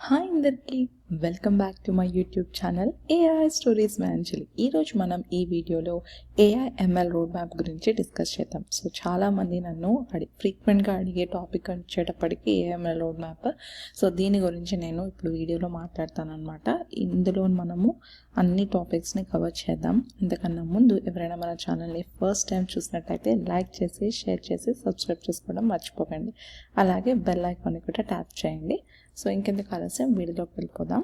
Hi అందరికీ, welcome back to my YouTube channel AI stories మ్యాన్చులి. ఈరోజు మనం ఈ వీడియోలో ఏఐఎంఎల్ రోడ్ మ్యాప్ గురించి డిస్కస్ చేద్దాం. సో చాలామంది నన్ను ఫ్రీక్వెంట్గా అడిగే టాపిక్ వచ్చేటప్పటికి ఏఐఎంఎల్ రోడ్ మ్యాప్. సో దీని గురించి నేను ఇప్పుడు వీడియోలో మాట్లాడతాను అనమాట. ఇందులో మనము అన్ని టాపిక్స్ని కవర్ చేద్దాం. ఇంతకన్నా ముందు ఎవరైనా మన ఛానల్ని ఫస్ట్ టైం చూసినట్లయితే లైక్ చేసి, షేర్ చేసి, సబ్స్క్రైబ్ చేసుకోవడం మర్చిపోకండి. అలాగే బెల్ ఐకాన్ని కూడా ట్యాప్ చేయండి. సో ఇంకెందుకు ఆలస్యం వీడియోలోకి వెళ్ళిపోదాం.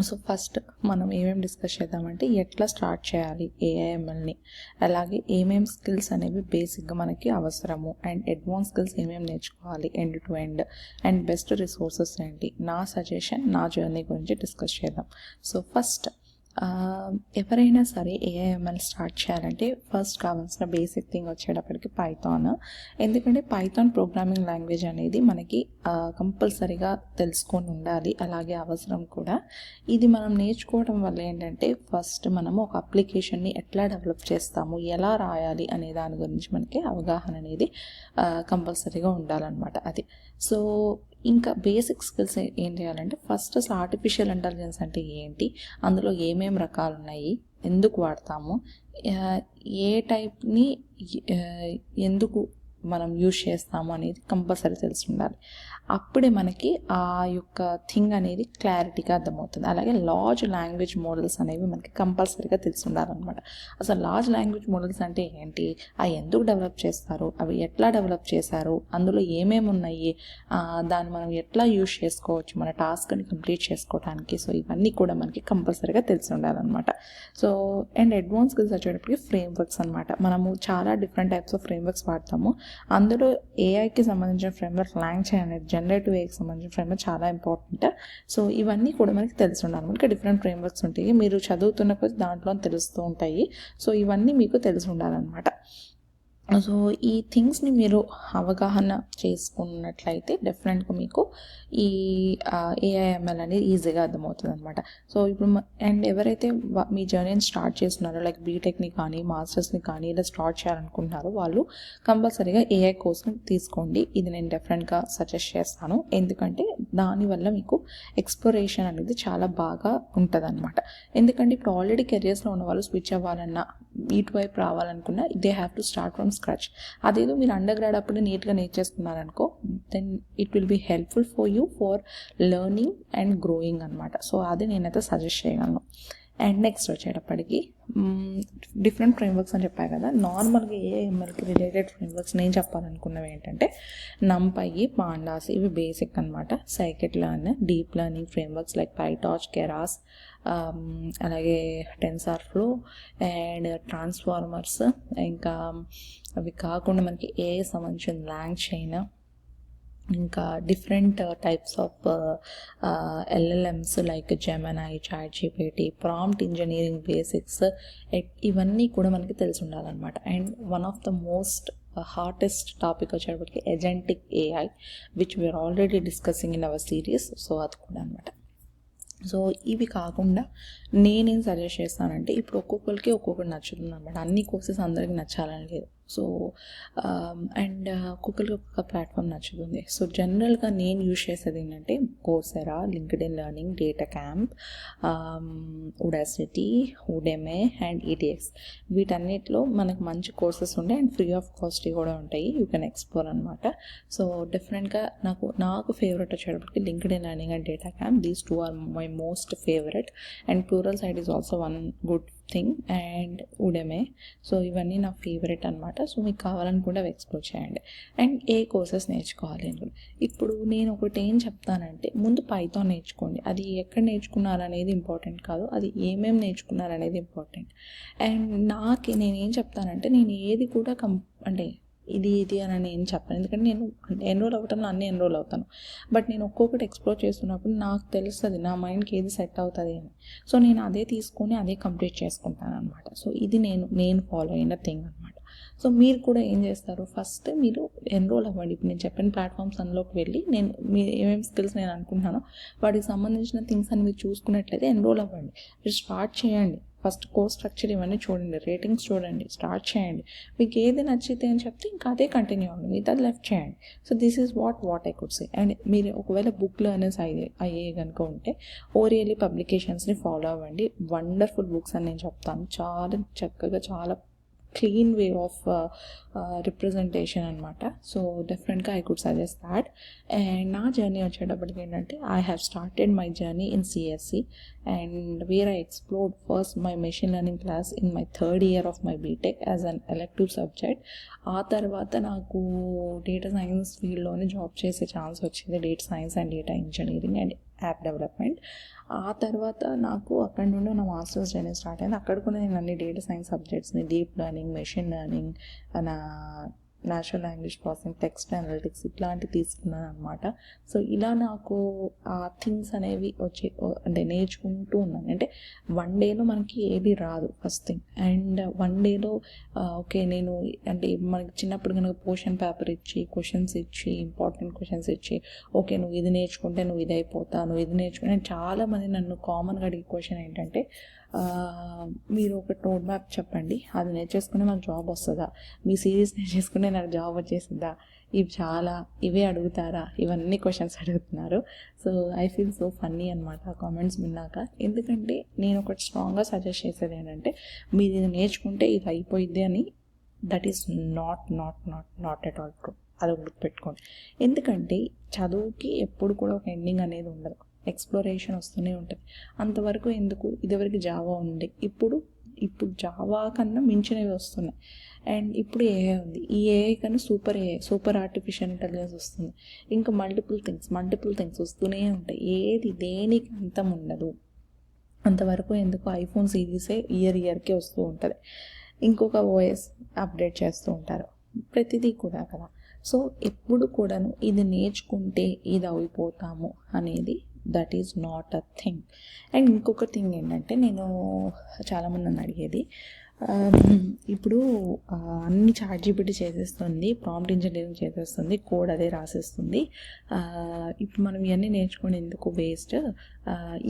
సో ఫస్ట్ మనం ఏమేమి డిస్కస్ చేద్దామంటే ఎట్లా స్టార్ట్ చేయాలి ఏఐఎంఎల్ని, అలాగే ఏమేమి స్కిల్స్ అనేవి బేసిక్గా మనకి అవసరము, అండ్ అడ్వాన్స్ స్కిల్స్ ఏమేమి నేర్చుకోవాలి end to end, and best resources ఏంటి, నా సజెషన్, నా జర్నీ గురించి డిస్కస్ చేద్దాం. సో ఫస్ట్ ఎవరైనా సరే ఏఐఎంఎల్ స్టార్ట్ చేయాలంటే ఫస్ట్ కావాల్సిన బేసిక్ థింగ్ వచ్చేటప్పటికి పైథాన్. ఎందుకంటే పైథాన్ ప్రోగ్రామింగ్ లాంగ్వేజ్ అనేది మనకి కంపల్సరీగా తెలుసుకొని ఉండాలి, అలాగే అవసరం కూడా. ఇది మనం నేర్చుకోవడం వల్ల ఏంటంటే ఫస్ట్ మనము ఒక అప్లికేషన్ని ఎట్లా డెవలప్ చేస్తాము, ఎలా రాయాలి అనే దాని గురించి మనకి అవగాహన అనేది కంపల్సరీగా ఉండాలన్నమాట. అది సో ఇంకా బేసిక్ స్కిల్స్ ఏం చేయాలంటే ఫస్ట్ అసలు ఆర్టిఫిషియల్ ఇంటెలిజెన్స్ అంటే ఏంటి, అందులో ఏమేమి రకాలు ఉన్నాయి, ఎందుకు వాడతాము, ఏ టైప్ని ఎందుకు మనం యూజ్ చేస్తాము అనేది కంపల్సరీ తెలిసి ఉండాలి. అప్పుడే మనకి ఆ యొక్క థింగ్ అనేది క్లారిటీగా అర్థమవుతుంది. అలాగే లార్జ్ లాంగ్వేజ్ మోడల్స్ అనేవి మనకి కంపల్సరీగా తెలిసి ఉండాలన్నమాట. అసలు లార్జ్ లాంగ్వేజ్ మోడల్స్ అంటే ఏంటి, అవి ఎందుకు డెవలప్ చేస్తారు, అవి ఎట్లా డెవలప్ చేశారు, అందులో ఏమేమి ఉన్నాయి, దాన్ని మనం ఎట్లా యూజ్ చేసుకోవచ్చు మన టాస్క్ని కంప్లీట్ చేసుకోవడానికి. సో ఇవన్నీ కూడా మనకి కంపల్సరీగా తెలిసి ఉండాలన్నమాట. సో అండ్ అడ్వాన్స్ స్కిల్స్ వచ్చేటప్పటికి ఫ్రేమ్వర్క్స్ అనమాట. మనము చాలా డిఫరెంట్ టైప్స్ ఆఫ్ ఫ్రేమ్వర్క్స్ వాడతాము. అందులో ఏఐకి సంబంధించిన ఫ్రేమ్వర్క్ లాంగ్వేజ్ అనేది జనరేటివ్ ఏఐకి సంబంధించిన ఫ్రేమ్వర్క్ చాలా ఇంపార్టెంట్. సో ఇవన్నీ కూడా మనకి తెలిసి ఉండాలి. మనకి డిఫరెంట్ ఫ్రేమ్వర్క్స్ ఉంటాయి, మీరు చదువుతున్న కొద్ది దాంట్లో తెలుస్తూ ఉంటాయి. సో ఇవన్నీ మీకు తెలిసి ఉండాలన్నమాట. సో ఈ థింగ్స్ని మీరు అవగాహన చేసుకున్నట్లయితే డెఫినెట్గా మీకు ఈ ఏఐఎంఎల్ అనేది ఈజీగా అర్థమవుతుంది అనమాట. సో ఇప్పుడు అండ్ ఎవరైతే మీ జర్నీని స్టార్ట్ చేస్తున్నారో, లైక్ బీటెక్ని కానీ మాస్టర్స్ని కానీ ఇలా స్టార్ట్ చేయాలనుకుంటున్నారో వాళ్ళు కంపల్సరీగా ఏఐ కోర్స్ని తీసుకోండి. ఇది నేను డెఫినెట్గా సజెస్ట్ చేస్తాను. ఎందుకంటే దానివల్ల మీకు ఎక్స్ప్లోరేషన్ అనేది చాలా బాగా ఉంటుంది అనమాట. ఎందుకంటే ఇప్పుడు ఆల్రెడీ కెరియర్స్లో ఉన్న వాళ్ళు స్విచ్ అవ్వాలన్నా, ఇటువైపు రావాలనుకున్నా they have to start from scratch. అదేదో మీరు అండర్ గ్రాడ్ అప్పుడు నీట్గా నేర్చేసుకున్నారనుకో, then it will be helpful for you for learning and growing అనమాట. సో అది నేనైతే సజెస్ట్ చేయగలను. అండ్ నెక్స్ట్ వచ్చేటప్పటికి డిఫరెంట్ ఫ్రేమ్వర్క్స్ అని చెప్పాయి కదా. నార్మల్గా ఏఐఎంఎల్కి రిలేటెడ్ ఫ్రేమ్వర్క్స్ నేను చెప్పాలనుకున్నవి ఏంటంటే NumPy, Pandas, ఇవి బేసిక్ అనమాట. Scikit-learn, deep learning frameworks like PyTorch, Keras, అలాగే టెన్సార్ఫ్లో అండ్ ట్రాన్స్ఫార్మర్స్. ఇంకా అవి కాకుండా మనకి ఏఐ సంబంధించిన LangChain, ఇంకా different types of LLMs like Gemini, ChatGPT, prompt engineering basics, ఇవన్నీ కూడా మనకి తెలిసి ఉండాలన్నమాట. And one of the most hardest topic వచ్చేటప్పటికి agentic AI, which we are already discussing in our series. So అది కూడా అనమాట. సో ఇవి కాకుండా నేనేం సజెస్ట్ చేస్తానంటే ఇప్పుడు ఒక్కొక్కరికి ఒక్కొక్కటి నచ్చుతుంది అనమాట. అన్ని కోర్సెస్ అందరికీ నచ్చాలని లేదు. సో అండ్ ఒక్కొక్కరికి ఒక్కొక్క ప్లాట్ఫామ్ నచ్చుతుంది. సో జనరల్గా నేను యూజ్ చేసేది ఏంటంటే Coursera, LinkedIn Learning, DataCamp, Udacity, Udemy and ETX. వీటన్నిటిలో మనకు మంచి కోర్సెస్ ఉంటాయి అండ్ ఫ్రీ ఆఫ్ కాస్ట్ కూడా ఉంటాయి. యూ కెన్ ఎక్స్ప్లోర్ అనమాట. సో డిఫరెంట్గా నాకు ఫేవరెట్ వచ్చేటప్పటికి LinkedIn Learning and DataCamp. These two are my most favourite. And Pluralsight is also one good thing, and Udemy. So ఇవన్నీ నా favourite అనమాట. So మీకు కావాలనుకుంటే అవి ఎక్స్ప్లోర్ చేయండి. అండ్ ఏ కోర్సెస్ నేర్చుకోవాలి అనుకుంటే ఇప్పుడు నేను ఒకటి ఏం చెప్తానంటే ముందు పైథాన్ నేర్చుకోండి. అది ఎక్కడ నేర్చుకున్నారనేది ఇంపార్టెంట్ కాదు, అది ఏమేమి నేర్చుకున్నారనేది ఇంపార్టెంట్. అండ్ నేనేం చెప్తానంటే నేను ఏది కూడా అంటే ఇది అని నేను చెప్పాను. ఎందుకంటే నేను ఎన్రోల్ అవ్వటంలో అన్నీ ఎన్రోల్ అవుతాను. బట్ నేను ఒక్కొక్కటి ఎక్స్ప్లోర్ చేస్తున్నప్పుడు నాకు తెలుస్తుంది నా మైండ్కి ఏది సెట్ అవుతుంది అని. సో నేను అదే తీసుకొని అదే కంప్లీట్ చేసుకుంటాను అనమాట. సో ఇది నేను ఫాలో అయిన థింగ్ అనమాట. సో మీరు కూడా ఏం చేస్తారు, ఫస్ట్ మీరు ఎన్రోల్ అవ్వండి. ఇప్పుడు నేను చెప్పిన ప్లాట్ఫామ్స్ అందులోకి వెళ్ళి మీరు ఏమేమి స్కిల్స్ నేను అనుకుంటున్నానో వాటికి సంబంధించిన థింగ్స్ అని మీరు చూసుకున్నట్లయితే ఎన్రోల్ అవ్వండి. మీరు స్టార్ట్ చేయండి. ఫస్ట్ కోర్స్ స్ట్రక్చర్ ఇవన్నీ చూడండి, రేటింగ్స్ చూడండి, స్టార్ట్ చేయండి. మీకు ఏది నచ్చితే అని చెప్తే ఇంకా అదే కంటిన్యూ అవ్వండి, మిగతా లెఫ్ట్ చేయండి. So this is what I could say. And మీరు ఒకవేళ బుక్ లెర్నర్స్ అయ్యే కనుక ఉంటే ఓరియల్లీ పబ్లికేషన్స్ని ఫాలో అవ్వండి. వండర్ఫుల్ బుక్స్ అని నేను చెప్తాను. చాలా చక్కగా, చాలా క్లీన్ వే ఆఫ్ రిప్రజెంటేషన్ అనమాట. సో డెఫినెట్గా I could suggest that. And నా జర్నీ వచ్చేటప్పటికి ఏంటంటే I have started my journey in CSC and where I explored first my machine learning class in my third year of my BTech as an elective subject. ఆ తర్వాత నాకు data science ఫీల్డ్లోనే job చేసే chance వచ్చింది, data science and data engineering and app development. ఆ తర్వాత నాకు అక్కడ నుండి నా మాస్టర్స్ జర్నీ స్టార్ట్ అయింది. అక్కడ కూడా నేను అన్ని డేటా సైన్స్ సబ్జెక్ట్స్ని, డీప్ లెర్నింగ్, మెషిన్ లెర్నింగ్, నా natural language processing, text analytics ఇట్లాంటివి తీసుకున్నాను అనమాట. సో ఇలా నాకు ఆ థింగ్స్ అనేవి అంటే నేర్చుకుంటూ ఉన్నాను. అంటే వన్ డేలో మనకి ఏది రాదు ఫస్ట్ థింగ్. అండ్ వన్ డేలో ఓకే నేను అంటే మనకి చిన్నప్పుడు కనుక పోర్షన్ పేపర్ ఇచ్చి, క్వశ్చన్స్ ఇచ్చి, ఇంపార్టెంట్ క్వశ్చన్స్ ఇచ్చి, ఓకే నువ్వు ఇది నేర్చుకుంటే నువ్వు ఇది అయిపోతా, నువ్వు ఇది నేర్చుకుంటే, చాలామంది నన్ను కామన్గా అడిగే క్వశ్చన్ ఏంటంటే మీరు ఒక రోడ్ మ్యాప్ చెప్పండి, అది నేర్చేసుకుని నాకు జాబ్ వస్తుందా, మీ సిరీస్ నేర్చేసుకునే నాకు జాబ్ వచ్చేసిందా, ఇవే అడుగుతారా, ఇవన్నీ క్వశ్చన్స్ అడుగుతున్నారు. So I feel so funny అనమాట ఆ కామెంట్స్ విన్నాక. ఎందుకంటే నేను ఒకటి స్ట్రాంగ్గా సజెస్ట్ చేసేది ఏంటంటే మీరు ఇది నేర్చుకుంటే ఇది అయిపోయిద్ది అని. That is not at all true. అది గుర్తుపెట్టుకోండి. ఎందుకంటే చదువుకి ఎప్పుడు కూడా ఒక ఎండింగ్ అనేది ఉండదు, ఎక్స్ప్లోరేషన్ వస్తూనే ఉంటుంది. అంతవరకు ఎందుకు, ఇదివరకు జావా ఉంది, ఇప్పుడు జావా కన్నా మించినవి వస్తున్నాయి. అండ్ ఇప్పుడు ఏఐ ఉంది, ఈ ఏఐ కన్నా సూపర్ ఆర్టిఫిషియల్ ఇంటెలిజెన్స్ వస్తుంది. ఇంకా మల్టిపుల్ థింగ్స్ వస్తూనే ఉంటాయి. దేనికి అంతం ఉండదు. అంతవరకు ఎందుకు ఐఫోన్ సిరీసే ఇయర్కే వస్తూ ఉంటుంది, ఇంకొక ఓఎస్ అప్డేట్ చేస్తూ ఉంటారు, ప్రతిదీ కూడా కదా. సో ఎప్పుడు కూడాను ఇది నేర్చుకుంటే ఇది అయిపోతాము అనేది that is not a thing. And ఇంకొక థింగ్ ఏంటంటే నేను చాలామంది నన్ను అడిగేది, ఇప్పుడు అన్ని ChatGPT చేసేస్తుంది, ప్రాంప్ట్ ఇంజనీరింగ్ చేసేస్తుంది, కోడ్ అదే రాసేస్తుంది, ఇప్పుడు మనం ఇవన్నీ నేర్చుకుని ఎందుకు వేస్ట్,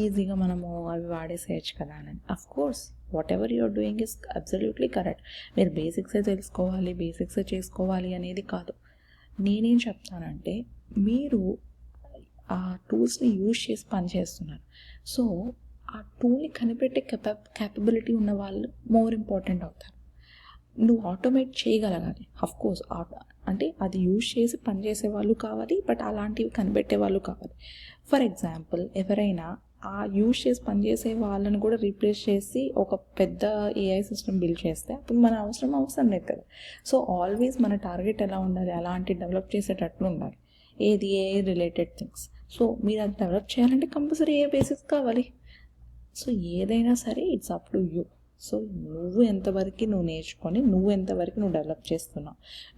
ఈజీగా మనము అవి వాడేసేయచ్చు కదా అని. Of course whatever you're doing is absolutely correct. మీరు బేసిక్సే తెలుసుకోవాలి, బేసిక్సే చేసుకోవాలి అనేది కాదు. నేనేం చెప్తానంటే మీరు ఆ టూల్స్ని యూజ్ చేసి పని చేస్తున్నారు. సో ఆ టూల్ని కనిపెట్టే క్యాపబిలిటీ ఉన్న వాళ్ళు మోర్ ఇంపార్టెంట్ అవుతారు. నువ్వు ఆటోమేట్ చేయగలగాలి. అఫ్కోర్స్ అంటే అది యూజ్ చేసి పనిచేసే వాళ్ళు కావాలి, బట్ అలాంటివి కనిపెట్టే వాళ్ళు కావాలి. ఫర్ ఎగ్జాంపుల్ ఎవరైనా ఆ యూజ్ చేసి పనిచేసే వాళ్ళని కూడా రీప్లేస్ చేసి ఒక పెద్ద ఏఐ సిస్టమ్ బిల్డ్ చేస్తే అప్పుడు మన అవసరం లేదు కదా. సో ఆల్వేస్ మన టార్గెట్ ఎలా ఉండాలి, అలాంటి డెవలప్ చేసేటట్లు ఉండాలి, ఏది ఏఐ రిలేటెడ్ థింగ్స్. సో మీరు అది డెవలప్ చేయాలంటే కంపల్సరీ ఏ బేసిక్స్ కావాలి. సో ఏదైనా సరే it's up to you. So నువ్వు ఎంతవరకు నేర్చుకొని నువ్వు ఎంతవరకు డెవలప్ చేస్తున్నావు,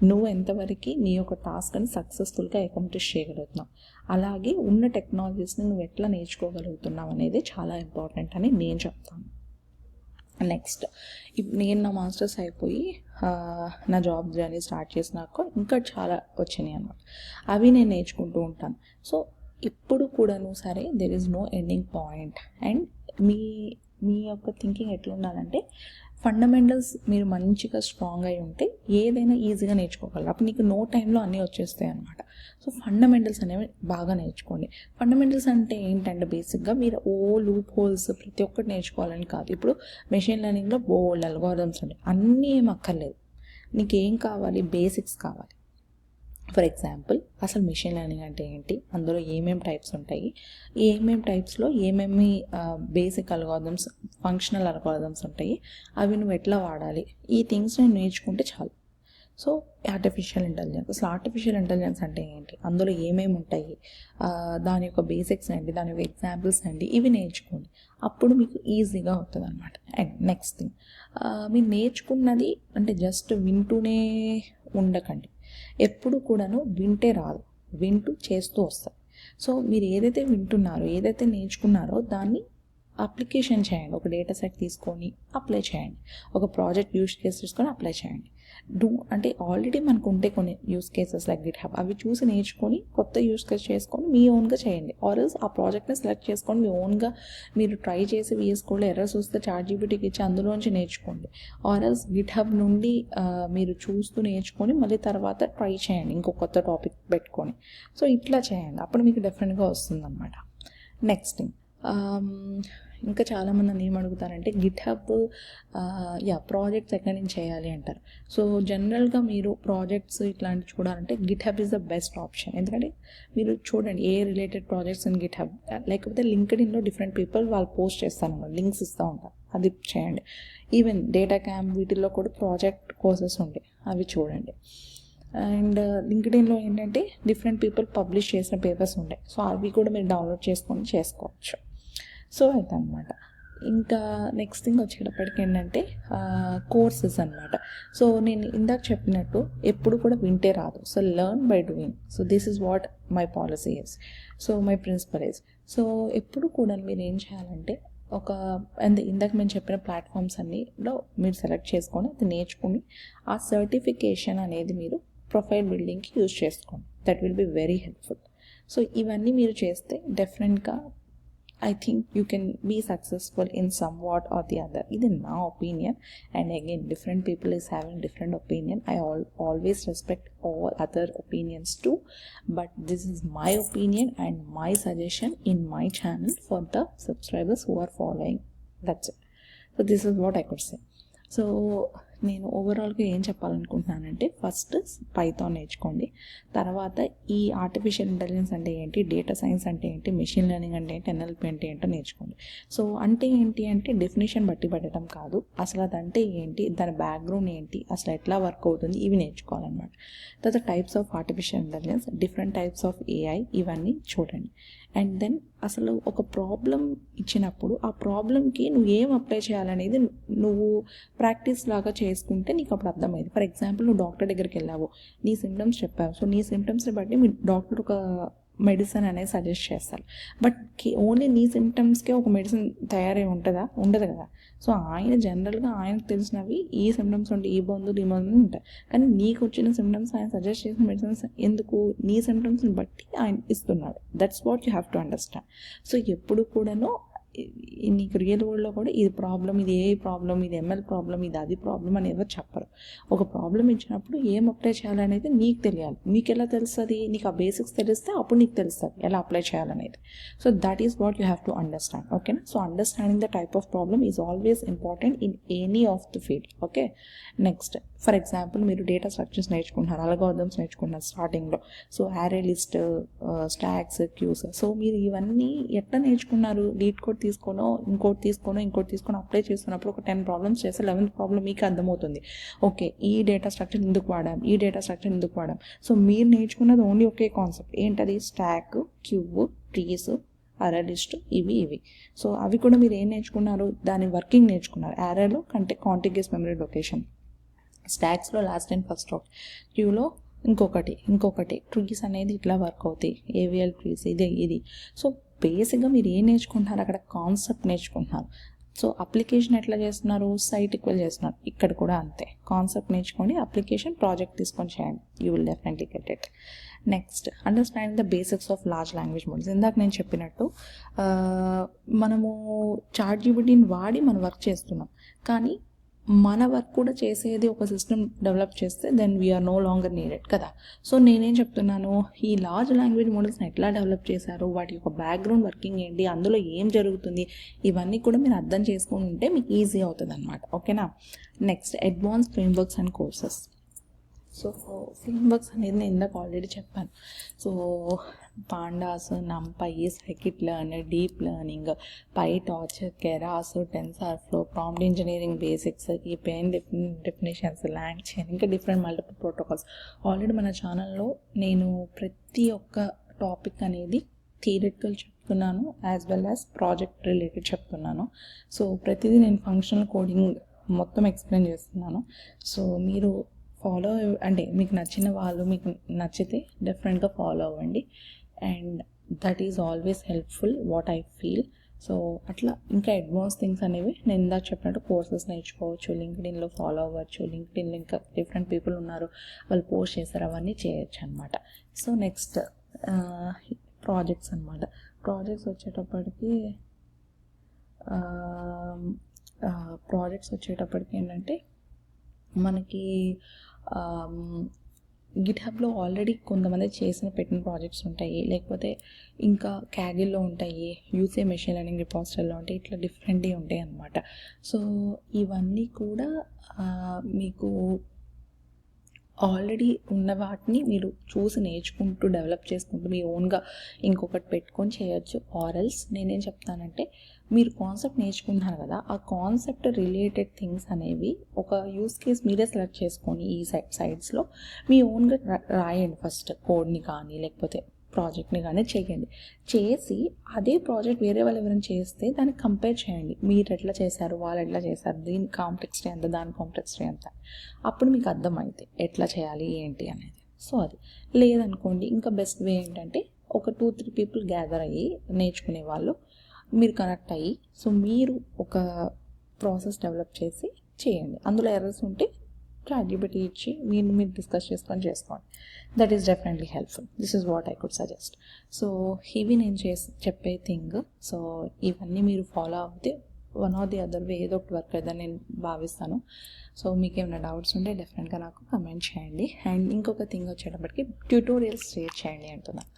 నువ్వు ఎంతవరకు నీ యొక్క టాస్క్ని సక్సెస్ఫుల్గా అకాంప్లిష్ చేయగలుగుతున్నావు, అలాగే ఉన్న టెక్నాలజీస్ని నువ్వు ఎట్లా నేర్చుకోగలుగుతున్నావు అనేది చాలా ఇంపార్టెంట్ అని నేను చెప్తాను. నెక్స్ట్ నేను నా మాస్టర్స్ అయిపోయి నా జాబ్ జర్నీ స్టార్ట్ చేసినాక ఇంకా చాలా వచ్చినాయి అన్నమాట. అవి నేను నేర్చుకుంటూ ఉంటాను. సో ఇప్పుడు కూడాను సరే there is no ending point. And మీ యొక్క థింకింగ్ ఎట్లా ఉండాలంటే ఫండమెంటల్స్ మీరు మంచిగా స్ట్రాంగ్ అయి ఉంటే ఏదైనా ఈజీగా నేర్చుకోగలరు. అప్పుడు నీకు నో టైంలో అన్నీ వచ్చేస్తాయి అనమాట. సో ఫండమెంటల్స్ అనేవి బాగా నేర్చుకోండి. ఫండమెంటల్స్ అంటే ఏంటంటే బేసిక్గా మీరు లూప్ హోల్స్ ప్రతి ఒక్కటి నేర్చుకోవాలని కాదు. ఇప్పుడు మెషిన్ లెర్నింగ్లో బోల్డ్ అల్గోరిథమ్స్ ఉంటాయి, అన్నీ ఏం అక్కర్లేదు. నీకేం కావాలి, బేసిక్స్ కావాలి. ఫర్ ఎగ్జాంపుల్ అసలు మెషిన్ లెర్నింగ్ అంటే ఏంటి, అందులో ఏమేమి టైప్స్ ఉంటాయి, ఏమేమి టైప్స్లో ఏమేమి బేసిక్ అల్గోరిథమ్స్, ఫంక్షనల్ అల్గోరిథమ్స్ ఉంటాయి, అవి నువ్వు ఎట్లా వాడాలి, ఈ థింగ్స్ నేను నేర్చుకుంటే చాలు. సో ఆర్టిఫిషియల్ ఇంటెలిజెన్స్, అసలు ఆర్టిఫిషియల్ ఇంటెలిజెన్స్ అంటే ఏంటి, అందులో ఏమేమి ఉంటాయి, దాని యొక్క బేసిక్స్ ఏంటి, దాని యొక్క ఎగ్జాంపుల్స్ ఏంటి, ఇవి నేర్చుకోండి. అప్పుడు మీకు ఈజీగా అవుతుంది అనమాట. అండ్ నెక్స్ట్ థింగ్, మీరు నేర్చుకున్నది అంటే జస్ట్ వింటూనే ఉండకండి. ఎప్పుడు కూడాను వింటే రాదు, వింటూ చేస్తూ వస్తారు. సో మీరు ఏదైతే వింటున్నారో, ఏదైతే నేర్చుకున్నారో దాన్ని అప్లికేషన్ చేయండి. ఒక డేటా సెట్ తీసుకొని అప్లై చేయండి. ఒక ప్రాజెక్ట్ యూస్ కేస్ తీసుకొని అప్లై చేయండి. అంటే ఆల్రెడీ మనకు ఉంటే కొన్ని యూస్ కేసెస్ లైక్ గిట్హబ్, అవి చూసి నేర్చుకొని కొత్త యూస్ కేస్ చేసుకొని మీ ఓన్గా చేయండి. ఆర్ఎల్స్ ఆ ప్రాజెక్ట్ని సెలెక్ట్ చేసుకొని మీ ఓన్గా మీరు ట్రై చేసి VS Codeలో ఎర్రర్స్ వస్తే ChatGPTకి ఇచ్చి అందులోంచి నేర్చుకోండి. ఆర్ఎల్స్ గిట్హబ్ నుండి మీరు చూస్తూ నేర్చుకొని మళ్ళీ తర్వాత ట్రై చేయండి ఇంకో కొత్త టాపిక్ పెట్టుకొని. సో ఇట్లా చేయండి, అప్పుడు మీకు డెఫినెట్గా వస్తుందన్నమాట. నెక్స్ట్ థింగ్, ఇంకా చాలామంది నన్ను ఏమడుగుతారంటే గిట్హబ్ ప్రాజెక్ట్స్ ఎక్కడి నుంచి చేయాలి అంటారు. సో జనరల్గా మీరు ప్రాజెక్ట్స్ ఇట్లాంటివి చూడాలంటే GitHub is the best option. ఎందుకంటే మీరు చూడండి ఏ రిలేటెడ్ ప్రాజెక్ట్స్ ఇన్ గిట్హబ్, లేకపోతే లింక్డ్ఇన్లో డిఫరెంట్ పీపుల్ వాళ్ళు పోస్ట్ చేస్తాను, లింక్స్ ఇస్తూ ఉంటారు, అది చేయండి. ఈవెన్ డేటా క్యాంప్ వీటిల్లో కూడా ప్రాజెక్ట్ కోర్సెస్ ఉంటాయి, అవి చూడండి. అండ్ లింక్డ్ఇన్లో ఏంటంటే డిఫరెంట్ పీపుల్ పబ్లిష్ చేసిన పేపర్స్ ఉంటాయి, సో అవి కూడా మీరు డౌన్లోడ్ చేసుకొని చేసుకోవచ్చు. సో అయితే అనమాట. ఇంకా నెక్స్ట్ థింగ్ వచ్చేటప్పటికి ఏంటంటే కోర్సెస్ అనమాట. సో నేను ఇందాక చెప్పినట్టు ఎప్పుడు కూడా వింటే రాదు. So learn by doing. So this is what my policy is. So my principle is. So ఎప్పుడు కూడా మీరు ఏం చేయాలంటే ఇందాక మేము చెప్పిన ప్లాట్ఫామ్స్ అన్నిలో మీరు సెలెక్ట్ చేసుకొని అది నేర్చుకుని ఆ సర్టిఫికేషన్ అనేది మీరు ప్రొఫైల్ బిల్డింగ్కి యూజ్ చేసుకోండి. That will be very helpful. So ఇవన్నీ మీరు చేస్తే డెఫినెట్గా I think you can be successful in somewhat or the other. This is my opinion, and again different people is having different opinion. I always respect all other opinions too, but this is my opinion and my suggestion in my channel for the subscribers who are following. That's it. So this is what I could say. So నేను ఓవరాల్గా ఏం చెప్పాలనుకుంటున్నానంటే first Python నేర్చుకోండి. తర్వాత ఈ artificial intelligence అంటే ఏంటి, data science అంటే ఏంటి, మెషిన్ లెర్నింగ్ అంటే ఏంటి, NLP అంటే ఏంటో నేర్చుకోండి. సో అంటే ఏంటి అంటే డెఫినేషన్ బట్టి పెట్టడం కాదు, అసలు అదంటే ఏంటి, దాని బ్యాక్గ్రౌండ్ ఏంటి, అసలు ఎట్లా వర్క్ అవుతుంది, ఇవి నేర్చుకోవాలన్నమాట. తర్వాత types of artificial intelligence, different types of AI, ఇవన్నీ చూడండి. అండ్ దెన్ అసలు ఒక ప్రాబ్లం ఇచ్చినప్పుడు ఆ ప్రాబ్లంకి నువ్వు ఏం అప్లై చేయాలనేది నువ్వు ప్రాక్టీస్ లాగా చేసుకుంటే నీకు అప్పుడు అర్థమైంది. ఫర్ ఎగ్జాంపుల్ నువ్వు డాక్టర్ దగ్గరికి వెళ్ళావు, నీ సిమ్టమ్స్ చెప్పావు. సో నీ సిమ్టమ్స్ని బట్టి మీ డాక్టర్ ఒక మెడిసిన్ అనేది సజెస్ట్ చేస్తారు. బట్ ఓన్లీ నీ సిమ్టమ్స్కే ఒక మెడిసిన్ తయారై ఉండదు కదా. సో ఆయన జనరల్గా ఆయనకు తెలిసినవి ఈ సిమ్టమ్స్ ఉంటాయి, ఈ మందులు ఉంటాయి. కానీ నీకు వచ్చిన సిమ్టమ్స్ ఆయన సజెస్ట్ చేసిన మెడిసిన్స్ ఎందుకు, నీ సిమ్టమ్స్ని బట్టి ఆయన ఇస్తున్నాడు. That's what you have to understand. So ఎప్పుడు కూడాను నీకు రియల్ వరల్డ్లో కూడా ఇది ప్రాబ్లం, ఇది ఏ ప్రాబ్లం, ఇది ML ప్రాబ్లం, ఇది అది ప్రాబ్లం అని ఎవరు చెప్పరు. ఒక ప్రాబ్లం ఇచ్చినప్పుడు ఏం అప్లై చేయాలనేది నీకు తెలియాలి. నీకు ఎలా తెలుస్తుంది, నీకు ఆ బేసిక్స్ తెలిస్తే అప్పుడు నీకు తెలుస్తుంది ఎలా అప్లై చేయాలనేది. So that is what you have to understand. ఓకేనా. So understanding the type of problem is always important in any of the field. Okay. Next for example మీరు డేటా స్ట్రక్చర్స్ నేర్చుకుంటున్నారు, అల్గారిథమ్స్ నేర్చుకుంటున్నారు స్టార్టింగ్లో. So array list, stacks, queues. So మీరు ఇవన్నీ ఎట్లా నేర్చుకున్నారు, lead code ఇంకోటి తీసుకొని అప్లై చేస్తున్నప్పుడు ఒక 10 ప్రాబ్లమ్స్ చేస్తే 11th ప్రాబ్లం మీకు అర్థమవుతుంది. ఓకే, ఈ డేటా స్ట్రక్చర్ ఎందుకు వాడాం, సో మీరు నేర్చుకున్నది ఓన్లీ ఒకే కాన్సెప్ట్, ఏంటది, స్టాక్, క్యూబ్, ట్రీస్, అరే లిస్ట్, ఇవి. సో అవి కూడా మీరు ఏం నేర్చుకున్నారు, దాని వర్కింగ్ నేర్చుకున్నారు. యారేలో కాంటిగ్యూస్ మెమరీ లొకేషన్, స్టాక్స్లో లాస్ట్ అండ్ ఫస్ట్ అవుట్, క్యూలో ఇంకొకటి ట్రీస్ అనేది ఇట్లా వర్క్ అవుతాయి, AVL ట్రీస్, ఇది. సో బేసిక్గా మీరు ఏం నేర్చుకుంటున్నారు, అక్కడ కాన్సెప్ట్ నేర్చుకుంటున్నారు. సో అప్లికేషన్ ఎట్లా చేస్తున్నారు, సైట్ ఈక్వల్ చేస్తున్నారు. ఇక్కడ కూడా అంతే, కాన్సెప్ట్ నేర్చుకోండి, అప్లికేషన్ ప్రాజెక్ట్ తీసుకొని చేయండి, you will definitely get it. Next understanding the basics of large language models. ఇందాక నేను చెప్పినట్టు మనము ChatGPTని వాడి మనం వర్క్ చేస్తున్నాం, కానీ మన వర్క్ కూడా చేసేది ఒక సిస్టమ్ డెవలప్ చేస్తే then we're no longer needed కదా. సో నేనేం చెప్తున్నాను, ఈ లార్జ్ లాంగ్వేజ్ మోడల్స్ని ఎట్లా డెవలప్ చేశారు, వాటి యొక్క బ్యాక్గ్రౌండ్ వర్కింగ్ ఏంటి, అందులో ఏం జరుగుతుంది, ఇవన్నీ కూడా మీరు అర్థం చేసుకుని ఉంటే మీకు ఈజీ అవుతుంది అనమాట. ఓకేనా. Next advance frameworks and courses. So frameworks అనేది నేను ఇందాక ఆల్రెడీ చెప్పాను. So pandas, NumPy, scikit-learn, deep learning, PyTorch, Keras, TensorFlow, prompt engineering basics, ఈ పెయిన్ డెఫినేషన్స్, LangChain, ఇంకా డిఫరెంట్ మల్టిపుల్ ప్రోటోకాల్స్. ఆల్రెడీ మన ఛానల్లో నేను ప్రతి ఒక్క టాపిక్ అనేది థియరిటికల్ చెప్తున్నాను, as well as project related చెప్తున్నాను. సో ప్రతిదీ నేను ఫంక్షనల్ కోడింగ్ మొత్తం ఎక్స్ప్లెయిన్ చేస్తున్నాను. సో మీరు ఫాలో అంటే మీకు నచ్చితే డెఫినెట్గా ఫాలో అవ్వండి. And that is always helpful what I feel. So అట్లా ఇంకా అడ్వాన్స్ థింగ్స్ అనేవి నేను ఇందాక చెప్పినట్టు కోర్సెస్ నేర్చుకోవచ్చు, లింక్డ్ఇన్లో ఫాలో అవ్వచ్చు, లింక్డ్ఇన్లో ఇంకా డిఫరెంట్ పీపుల్ ఉన్నారు, వాళ్ళు పోస్ట్ చేస్తారు, అవన్నీ చేయొచ్చు అనమాట. సో నెక్స్ట్ ప్రాజెక్ట్స్ అనమాట. ప్రాజెక్ట్స్ వచ్చేటప్పటికి ఏంటంటే మనకి గిట్హబ్లో ఆల్రెడీ కొంతమంది పెట్టిన ప్రాజెక్ట్స్ ఉంటాయి, లేకపోతే ఇంకా క్యాగిల్లో ఉంటాయి, యూసే మెషిన్ లెర్నింగ్ రిపాజిటరీలో ఉంటాయి, ఇట్లా డిఫరెంట్గా ఉంటాయి అన్నమాట. సో ఇవన్నీ కూడా మీకు ఆల్రెడీ ఉన్న వాటిని మీరు చూసి నేర్చుకుంటూ డెవలప్ చేసుకుంటూ మీ ఓన్గా ఇంకొకటి పెట్టుకొని చేయొచ్చు. ఆర్ఎల్స్ నేనేం చెప్తానంటే, మీరు కాన్సెప్ట్ నేర్చుకుంటున్నారు కదా, ఆ కాన్సెప్ట్ రిలేటెడ్ థింగ్స్ అనేవి ఒక యూస్ కేస్ మీరే సెలెక్ట్ చేసుకొని ఈ సైడ్స్లో మీ ఓన్గా రాయండి. ఫస్ట్ కోడ్ని కానీ లేకపోతే ప్రాజెక్ట్ని కానీ చేసి అదే ప్రాజెక్ట్ వేరే వాళ్ళు ఎవరైనా చేస్తే దాన్ని కంపేర్ చేయండి. మీరు ఎట్లా చేశారు, వాళ్ళు ఎట్లా చేశారు, దీని కాంప్లెక్సిటీ ఎంత, దాని కాంప్లెక్సిటీ ఎంత, అప్పుడు మీకు అర్థమైంది ఎట్లా చేయాలి ఏంటి అనేది. సో అది లేదనుకోండి, ఇంకా బెస్ట్ వే ఏంటంటే ఒక 2-3 పీపుల్ గ్యాదర్ అయ్యి నేర్చుకునే వాళ్ళు మీరు కనెక్ట్ అయ్యి, సో మీరు ఒక ప్రాసెస్ డెవలప్ చేసి చేయండి. అందులో ఎర్రర్స్ ఉంటే ChatGPT ఇచ్చి మీరు డిస్కస్ చేసుకోండి. That is definitely helpful. This is what I could suggest. So ఇవి నేను చెప్పే థింగ్. సో ఇవన్నీ మీరు ఫాలో అవుతే one or the other way ఏదో ఒకటి వర్క్ అవుతుందని నేను భావిస్తాను. సో మీకు ఏమైనా డౌట్స్ ఉంటే డెఫినెట్గా నాకు కమెంట్ చేయండి. అండ్ ఇంకొక థింగ్ వచ్చేటప్పటికి ట్యూటోరియల్స్ షేర్ చేయండి అంటున్నాను.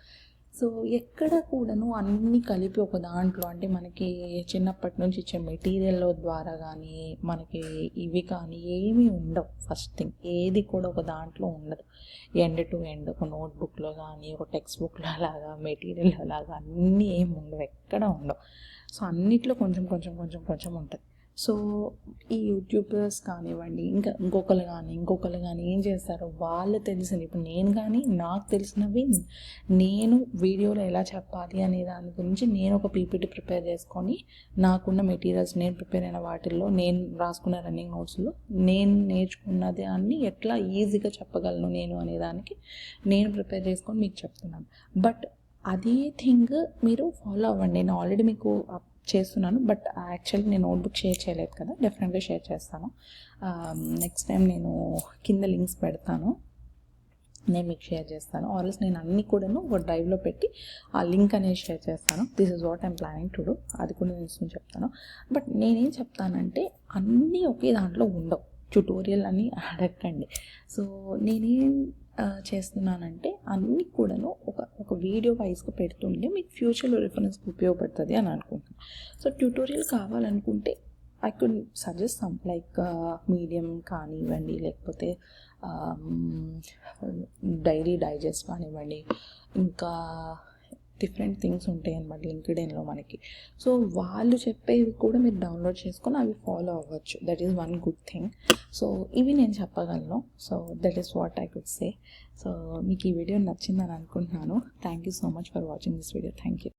సో ఎక్కడ కూడాను అన్నీ కలిపి ఒక దాంట్లో, అంటే మనకి చిన్నప్పటి నుంచి ఇచ్చే మెటీరియల్ ద్వారా కానీ మనకి ఇవి కానీ ఏమీ ఉండవు. ఫస్ట్ థింగ్, ఏది కూడా ఒక దాంట్లో ఉండదు. ఎండ్ టు ఎండ్ ఒక నోట్బుక్లో కానీ ఒక టెక్స్ట్ బుక్లో అలాగా మెటీరియల్ అలాగా అన్నీ ఏమి ఉండవు, ఎక్కడ ఉండవు. సో అన్నిట్లో కొంచెం ఉంటుంది. సో ఈ యూట్యూబర్స్ కానివ్వండి, ఇంకొకరు కానీ ఏం చేస్తారో వాళ్ళు తెలిసింది, ఇప్పుడు నాకు తెలిసినవి నేను వీడియోలో ఎలా చెప్పాలి అనే దాని గురించి నేను ఒక పీపీటీ ప్రిపేర్ చేసుకొని, నాకున్న మెటీరియల్స్ నేను ప్రిపేర్ అయిన వాటిల్లో నేను రాసుకున్న రన్నింగ్ నోట్స్లో నేను నేర్చుకున్నది అన్ని ఎట్లా ఈజీగా చెప్పగలను నేను అనేదానికి నేను ప్రిపేర్ చేసుకొని మీకు చెప్తున్నాను. బట్ అదే థింగ్ మీరు ఫాలో అవ్వండి. నేను ఆల్రెడీ మీకు చేస్తున్నాను, బట్ యాక్చువల్లీ నేను నోట్బుక్ షేర్ చేయలేదు కదా, డెఫినెట్గా షేర్ చేస్తాను. నెక్స్ట్ టైం నేను కింద లింక్స్ పెడతాను, నేను మీకు షేర్ చేస్తాను. ఆల్రెడీ నేను అన్నీ కూడాను ఒక డ్రైవ్లో పెట్టి ఆ లింక్ అనేది షేర్ చేస్తాను. This is what I'm planning to do. అది కూడా నేను చెప్తాను. బట్ నేనేం చెప్తానంటే, అన్నీ ఒకే దాంట్లో ఉండవు. ట్యూటోరియల్ అని అడగండి. సో నేనేం చేస్తున్నానంటే, అన్నీ కూడాను ఒక వీడియో వైజ్గా పెడుతుంటే మీకు ఫ్యూచర్లో రిఫరెన్స్కి ఉపయోగపడుతుంది అని అనుకుంటున్నాను. సో ట్యూటోరియల్ కావాలనుకుంటే I could suggest some like medium కానివ్వండి, లేకపోతే డైరీ డైజెస్ట్ కానివ్వండి, ఇంకా డిఫరెంట్ థింగ్స్ ఉంటాయి అన్నమాట లింక్డ్ఇన్లో మనకి. సో వాళ్ళు చెప్పేవి కూడా మీరు డౌన్లోడ్ చేసుకొని అవి ఫాలో అవ్వచ్చు. That is one good thing. So ఇవి నేను చెప్పగలను. So that is what I could say. So మీకు ఈ వీడియో నచ్చిందని అనుకుంటున్నాను. Thank you so much for watching this video. Thank you.